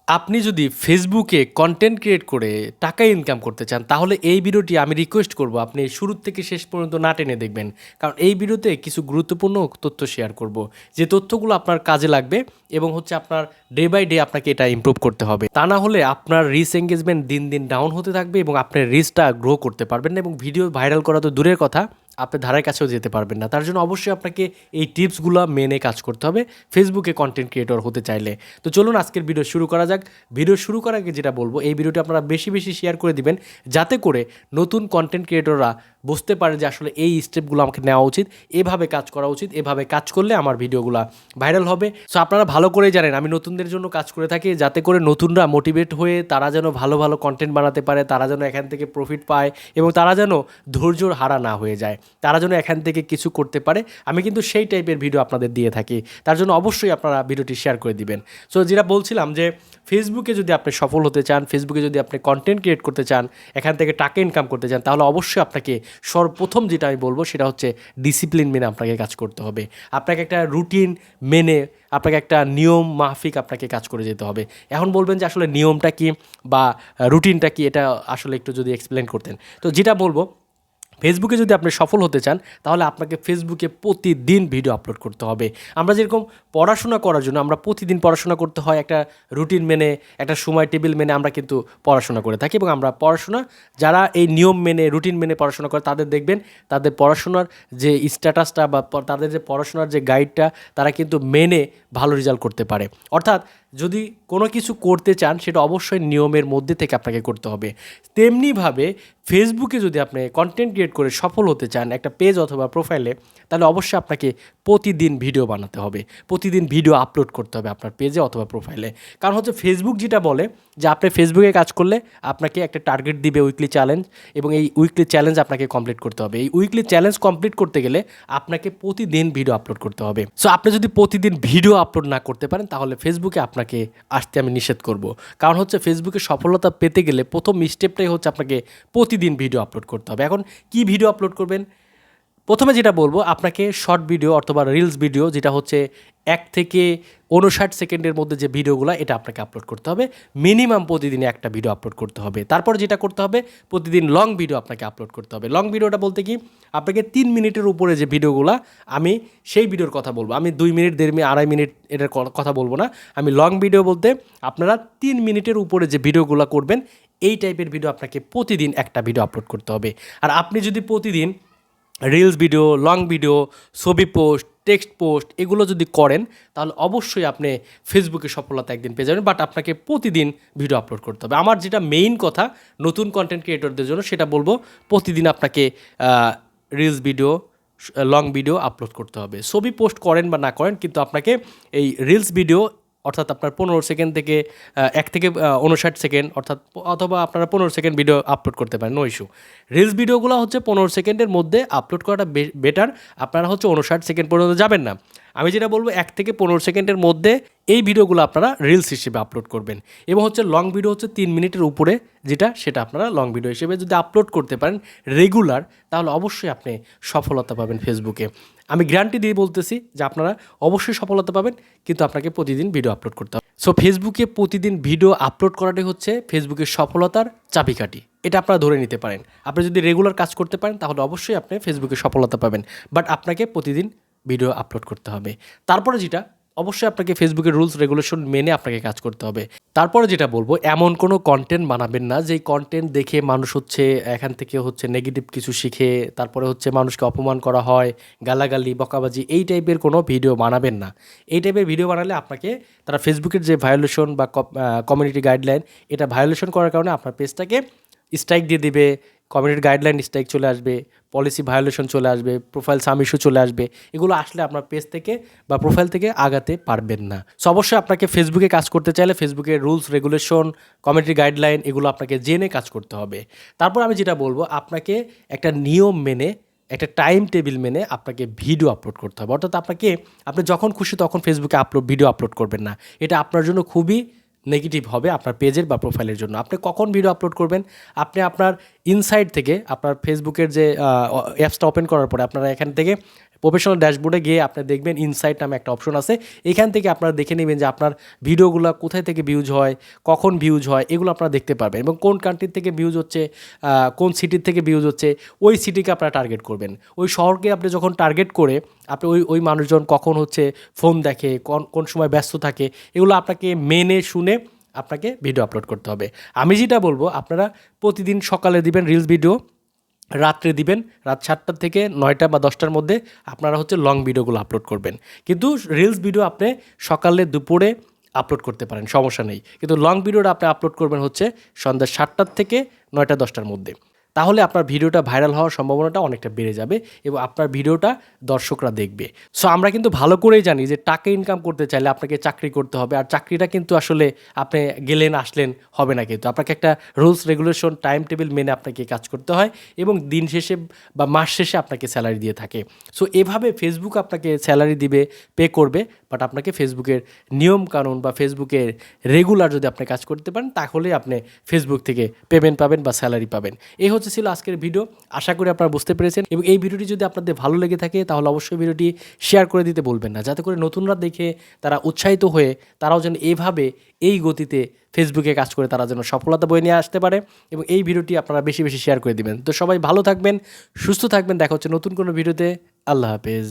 আপনি যদি ফেসবুকে কন্টেন্ট ক্রিয়েট করে টাকা ইনকাম করতে চান তাহলে এই ভিডিওটি আমি রিকোয়েস্ট করব আপনি শুরু থেকে শেষ পর্যন্ত না টেনে দেখবেন। কারণ এই ভিডিওতে কিছু গুরুত্বপূর্ণ তথ্য শেয়ার করব, যে তথ্যগুলো আপনার কাজে লাগবে এবং আপনার ডে বাই ডে আপনাকে এটা ইমপ্রুভ করতে হবে। তা না হলে আপনার রিচ এঙ্গেজমেন্ট দিন দিন ডাউন হতে থাকবে এবং আপনার রিচটা গ্রো করতে পারবেন না, এবং ভিডিও ভাইরাল করা তো দূরের কথা, আপনি ধারের কাছেও যেতে পারবেন না। তার জন্য অবশ্যই আপনাকে এই টিপসগুলো মেনে কাজ করতে হবে ফেসবুকে কন্টেন্ট ক্রিয়েটর হতে চাইলে। তো চলুন আজকের ভিডিও শুরু করা যাক। ভিডিও শুরু করার আগে যেটা বলবো, এই ভিডিওটি আপনারা বেশি বেশি শেয়ার করে দিবেন, যাতে করে নতুন কন্টেন্ট ক্রিয়েটররা বুঝতে পারে যে আসলে এই স্টেপগুলো আমাকে নেওয়া উচিত, এভাবে কাজ করা উচিত, এভাবে কাজ করলে আমার ভিডিওগুলো ভাইরাল হবে। সো আপনারা ভালো করেই জানেন আমি নতুনদের জন্য কাজ করে থাকি, যাতে করে নতুনরা মোটিভেট হয়ে তারা যেন ভালো ভালো কন্টেন্ট বানাতে পারে, তারা যেন এখান থেকে প্রফিট পায় এবং তারা যেন ধৈর্যর হারা না হয়ে যায়, তারা যেন এখান থেকে কিছু করতে পারে। আমি কিন্তু সেই টাইপের ভিডিও আপনাদের দিয়ে থাকি, তার জন্য অবশ্যই আপনারা ভিডিওটি শেয়ার করে দিবেন। সো যেটা বলছিলাম যে ফেসবুকে যদি আপনি সফল হতে চান, ফেসবুকে যদি আপনি কন্টেন্ট ক্রিয়েট করতে চান, এখান থেকে টাকা ইনকাম করতে চান, তাহলে অবশ্যই আপনাকে সর্বপ্রথম যেটা আমি বলবো সেটা হচ্ছে ডিসিপ্লিন মেনে আপনাকে কাজ করতে হবে। আপনাকে একটা রুটিন মেনে, আপনাকে একটা নিয়ম মাফিক আপনাকে কাজ করে যেতে হবে। এখন বলবেন যে আসলে নিয়মটা কি বা রুটিনটা কি, এটা আসলে একটু যদি এক্সপ্লেন করতেন। তো যেটা বলবো, ফেসবুকে যদি আপনি সফল হতে চান তাহলে আপনাকে ফেসবুকে প্রতিদিন ভিডিও আপলোড করতে হবে। আমরা যেরকম পড়াশোনা করার জন্য আমরা প্রতিদিন পড়াশোনা করতে হয়, একটা রুটিন মেনে, একটা সময় টেবিল মেনে আমরা কিন্তু পড়াশোনা করে থাকি, এবং আমরা পড়াশোনা যারা এই নিয়ম মেনে রুটিন মেনে পড়াশোনা করে তাদের দেখবেন তাদের পড়াশোনার যে স্ট্যাটাসটা বা তাদের যে পড়াশোনার যে গাইডটা, তারা কিন্তু মেনে ভালো রেজাল্ট করতে পারে। অর্থাৎ যদি কোনো কিছু করতে চান সেটা অবশ্যই নিয়মের মধ্যে থেকে আপনাকে করতে হবে। তেমনিভাবে ফেসবুকে যদি আপনি কন্টেন্ট ক্রিয়েট করে সফল হতে চান একটা পেজ অথবা প্রোফাইলে, তাহলে অবশ্যই আপনাকে প্রতিদিন ভিডিও বানাতে হবে, প্রতিদিন ভিডিও আপলোড করতে হবে আপনার পেজে অথবা প্রোফাইলে। কারণ হচ্ছে ফেসবুক যেটা বলে যে আপনি ফেসবুকে কাজ করলে আপনাকে একটা টার্গেট দিবে উইকলি চ্যালেঞ্জ, এবং এই উইকলি চ্যালেঞ্জ আপনাকে কমপ্লিট করতে হবে। এই উইকলি চ্যালেঞ্জ কমপ্লিট করতে গেলে আপনাকে প্রতিদিন ভিডিও আপলোড করতে হবে। সো আপনি যদি প্রতিদিন ভিডিও আপলোড না করতে পারেন তাহলে ফেসবুকে আপনাকে আসতে আমি নিষেধ করব। কারণ হচ্ছে ফেসবুকে সফলতা পেতে গেলে প্রথম স্টেপটাই হচ্ছে আপনাকে প্রতিদিন ভিডিও আপলোড করতে হবে। এখন কি ভিডিও আপলোড করবেন? প্রথমে যেটা বলবো, আপনাকে শর্ট ভিডিও অথবা রিলস ভিডিও, যেটা হচ্ছে 1 থেকে 59 সেকেন্ডের মধ্যে যে ভিডিওগুলো, এটা আপনাকে আপলোড করতে হবে। মিনিমাম প্রতিদিন একটা ভিডিও আপলোড করতে হবে। তারপর যেটা করতে হবে, প্রতিদিন লং ভিডিও আপনাকে আপলোড করতে হবে। লং ভিডিওটা বলতে কি, আপনাকে 3 মিনিটের উপরে যে ভিডিওগুলো, আমি সেই ভিডিওর কথা বলবো। আমি 2 মিনিট, 1.5 মিনিট, 2.5 মিনিট এটার কথা বলবো না। আমি লং ভিডিও বলতে আপনারা 3 মিনিটের উপরে যে ভিডিওগুলো করবেন, এই টাইপের ভিডিও আপনাকে প্রতিদিন একটা ভিডিও আপলোড করতে হবে। আর আপনি যদি প্রতিদিন রিলস ভিডিও, লং ভিডিও, ছবি পোস্ট, টেক্সট পোস্ট এগুলো যদি করেন তাহলে অবশ্যই আপনি ফেসবুকে সফলতা একদিন পেয়ে যাবেন। বাট আপনাকে প্রতিদিন ভিডিও আপলোড করতে হবে। আমার যেটা মেইন কথা নতুন কন্টেন্ট ক্রিয়েটরদের জন্য, সেটা বলবো প্রতিদিন আপনাকে reels video, long video upload করতে হবে। ছবি পোস্ট করেন বা না করেন, কিন্তু আপনাকে এই রিলস ভিডিও, অর্থাৎ আপনার 15 সেকেন্ড থেকে 1 থেকে 59 সেকেন্ড, অর্থাৎ অথবা আপনারা 15 সেকেন্ড ভিডিও আপলোড করতে পারেন, নো ইস্যু। রিলস ভিডিওগুলো হচ্ছে 15 সেকেন্ডের মধ্যে আপলোড করাটা বেটার। আপনারা হচ্ছে 59 সেকেন্ড পর্যন্ত যাবেন না। আমি যেটা বলবো 1 থেকে 15 সেকেন্ডের মধ্যে এই ভিডিওগুলো আপনারা রিলস হিসেবে আপলোড করবেন। এবং হচ্ছে লং ভিডিও হচ্ছে 3 মিনিটের উপরে যেটা, সেটা আপনারা লং ভিডিও হিসেবে যদি আপলোড করতে পারেন রেগুলার, তাহলে অবশ্যই আপনি সফলতা পাবেন ফেসবুকে। আমি গ্যারান্টি দিয়ে বলতেছি যে আপনারা অবশ্যই সফলতা পাবেন, কিন্তু আপনাকে প্রতিদিন ভিডিও আপলোড করতে হবে। সো ফেসবুকে প্রতিদিন ভিডিও আপলোড করাটাই হচ্ছে ফেসবুকের সফলতার চাবিকাঠি, এটা আপনারা ধরে নিতে পারেন। আপনি যদি রেগুলার কাজ করতে পারেন তাহলে অবশ্যই আপনি ফেসবুকে সফলতা পাবেন। বাট আপনাকে প্রতিদিন ভিডিও আপলোড করতে হবে। তারপরে যেটা, অবশ্যই আপনাকে ফেসবুকের রুলস রেগুলেশন মেনে আপনাকে কাজ করতে হবে। তারপরে যেটা বলবো, এমন কোনো কন্টেন্ট বানাবেন না যেই কন্টেন্ট দেখে মানুষ হচ্ছে এখান থেকে হচ্ছে নেগেটিভ কিছু শিখে, তারপরে হচ্ছে মানুষকে অপমান করা হয়, গালাগালি, বকাবাজি, এই টাইপের কোনো ভিডিও বানাবেন না। এই টাইপের ভিডিও বানালে আপনাকে তারা ফেসবুকের যে ভায়োলেশন বা কমিউনিটি গাইডলাইন, এটা ভায়োলেশন করার কারণে আপনার পেজটাকে স্ট্রাইক দিয়ে দিবে, কমিউনিটি গাইডলাইন স্ট্রাইক চলে আসবে, পলিসি ভায়োলেশন চলে আসবে, প্রোফাইল সাম ইস্যু চলে আসবে। এগুলো আসলে আপনার পেজ থেকে বা প্রোফাইল থেকে আগাতে পারবেন না। সো অবশ্যই আপনাকে ফেসবুকে কাজ করতে চাইলে ফেসবুকের রুলস রেগুলেশন, কমিউনিটি গাইডলাইন এগুলো আপনাকে জেনে কাজ করতে হবে। তারপর আমি যেটা বলবো, আপনাকে একটা নিয়ম মেনে, একটা টাইম টেবিল মেনে আপনাকে ভিডিও আপলোড করতে হবে। অর্থাৎ আপনি যখন খুশি তখন ফেসবুকে ভিডিও আপলোড করবেন না। এটা আপনার জন্য খুবই নেগেটিভ হবে আপনার পেজের বা প্রোফাইলের জন্য। আপনি কখন ভিডিও আপলোড করবেন, আপনি আপনার ইনসাইড থেকে, আপনার ফেসবুকের যে অ্যাপসটা ওপেন করার পরে আপনারা এখান থেকে প্রফেশনাল ড্যাশবোর্ডে গিয়ে আপনি দেখবেন ইনসাইট নামে একটা অপশন আছে। এখান থেকে আপনারা দেখে নেবেন যে আপনার ভিডিওগুলো কোথায় থেকে ভিউজ হয়, কখন ভিউজ হয়, এগুলো আপনারা দেখতে পারবেন এবং কোন কান্ট্রির থেকে ভিউজ হচ্ছে, কোন সিটির থেকে ভিউজ হচ্ছে, ওই সিটিকে আপনারা টার্গেট করবেন। ওই শহরকে আপনি যখন টার্গেট করে আপনি ওই মানুষজন কখন হচ্ছে ফোন দেখে, কোন সময় ব্যস্ত থাকে, এগুলো আপনাকে মেনে শুনে আপনাকে ভিডিও আপলোড করতে হবে। আমি যেটা বলবো, আপনারা প্রতিদিন সকালে দিবেন রিলস ভিডিও, রাত্রে দিবেন, রাত 7টা থেকে 9টা বা 10টার মধ্যে আপনারা হচ্ছে লং ভিডিওগুলো আপলোড করবেন। কিন্তু রিলস ভিডিও আপনি সকালে দুপুরে আপলোড করতে পারেন, সমস্যা নেই। কিন্তু লং ভিডিওটা আপনি আপলোড করবেন হচ্ছে সন্ধ্যা 7টার থেকে 9টা 10টার মধ্যে। তাহলে আপনার ভিডিওটা ভাইরাল হওয়ার সম্ভাবনাটা অনেকটা বেড়ে যাবে এবং আপনার ভিডিওটা দর্শকরা দেখবে। সো আমরা কিন্তু ভালো করেই জানি যে টাকা ইনকাম করতে চাইলে আপনাকে চাকরি করতে হবে, আর চাকরিটা কিন্তু আসলে আপনি গেলেন আসলেন হবে না, কিন্তু আপনাকে একটা রুলস রেগুলেশন টাইম টেবিল মেনে আপনাকে কাজ করতে হয় এবং দিন শেষে বা মাস শেষে আপনাকে স্যালারি দিয়ে থাকে। সো এভাবে ফেসবুক আপনাকে স্যালারি দিবে, পে করবে, বাট আপনাকে ফেসবুকের নিয়ম কানুন বা ফেসবুকের রেগুলার যদি আপনি কাজ করতে পারেন তাহলে আপনি ফেসবুক থেকে পেমেন্ট পাবেন বা স্যালারি পাবেন। এই হচ্ছে ছিল আজকের ভিডিও, আশা করি আপনারা বুঝতে পেরেছেন এবং এই ভিডিওটি যদি আপনাদের ভালো লেগে থাকে তাহলে অবশ্যই ভিডিওটি শেয়ার করে দিতে বলবেন না, যাতে করে নতুনরা দেখে তারা উৎসাহিত হয়ে তারাও যেন এইভাবে এই গতিতে ফেসবুকে কাজ করে তারা যেন সফলতা বয়ে নিয়ে আসতে পারে। এবং এই ভিডিওটি আপনারা বেশি বেশি শেয়ার করে দিবেন। তো সবাই ভালো থাকবেন, সুস্থ থাকবেন, দেখা হচ্ছে নতুন কোনো ভিডিওতে। আল্লাহ হাফেজ।